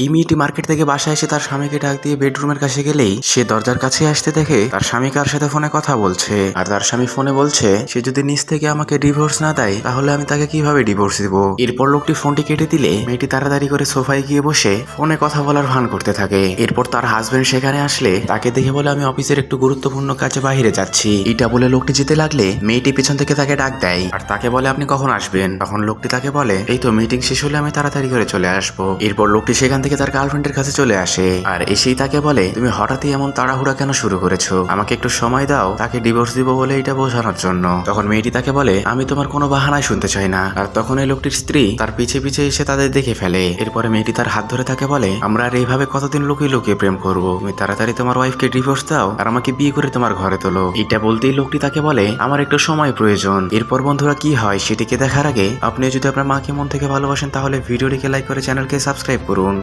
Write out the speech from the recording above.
এই মেয়েটি মার্কেট থেকে বাসায় এসে তার স্বামীকে ডাক দিয়ে বেডরুমের কাছে গেলেই সে দরজার কাছে আসতে দেখে তার স্বামী কার সাথে ফোনে কথা বলছে। আর তার স্বামী ফোনে বলছে সে যদি নিজ থেকে আমাকে ডিভোর্স না দেয় তাহলে আমি তাকে কিভাবে ডিভোর্স দিব। এরপর লোকটি ফোনটি কেটে দিলে মেয়েটি তাড়াতাড়ি করে সোফায় গিয়ে বসে ফোনে কথা বলার ভান করতে থাকে। এরপর তার হাজবেন্ড সেখানে আসলে তাকে দেখে বলে আমি অফিসের একটু গুরুত্বপূর্ণ কাজে বাইরে যাচ্ছি। এটা বলে লোকটি যেতে লাগলে মেয়েটি পিছন থেকে তাকে ডাক দেয় আর তাকে বলে আপনি কখন আসবেন। তখন লোকটি তাকে বলে এই তো মিটিং শেষ হলে আমি তাড়াতাড়ি করে চলে আসবো। এরপর লোকটি সেখান থেকে তার গার্লফ্রেন্ডের কাছে চলে আসে আর এসেই তাকে বলে তুমি হঠাৎই এমন তাড়াহুড়া কেন শুরু করেছো, আমাকে একটু সময় দাও তাকে ডিভোর্স দিব বলে এটা বোঝানোর জন্য। তখন মেয়েটি তাকে বলে আমি তোমার কোনো বাহানাই শুনতে চাই না। আর তখন এই লোকটির স্ত্রী তার পিছে পিছে এসে তাদের দেখে ফেলে। এরপরে মেয়েটি তার হাত ধরে তাকে বলে আমরা আর এইভাবে কতদিন লুকিয়ে লুকিয়ে প্রেম করবো, তুমি তাড়াতাড়ি তোমার ওয়াইফকে ডিভোর্স দাও আর আমাকে বিয়ে করে তোমার ঘরে তোলো। এটা বলতেই লোকটি তাকে বলে আমার একটু সময় প্রয়োজন। এরপর বন্ধুরা কি হয় সেটিকে দেখার আগে আপনি যদি আপনার মাকে মন থেকে ভালোবাসেন তাহলে ভিডিওটিকে লাইক করে চ্যানেলকে সাবস্ক্রাইব করুন।